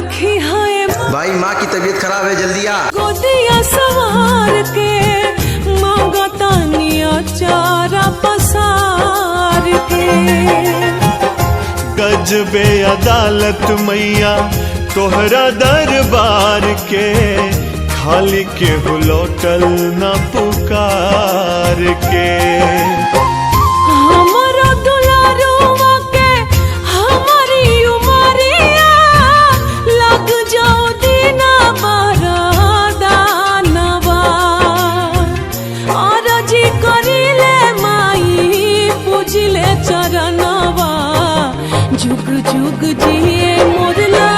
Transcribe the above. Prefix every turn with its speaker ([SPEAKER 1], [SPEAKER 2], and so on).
[SPEAKER 1] रखी है
[SPEAKER 2] भाई माँ की तबीयत खराब है, जल्दी आ।
[SPEAKER 1] गोदिया सवार के मांगतानिया चारा पसार के।
[SPEAKER 3] गजबे अदालत मैया तोहरा दरबार के, खाली के लौटल न पुकार के।
[SPEAKER 1] हमारा दुलारुआ के हमारी उमरिया लग जाओ दीना बरदानवा। और जी करिले माई पूजिले चरणवा, जुग जुग जिए मोरला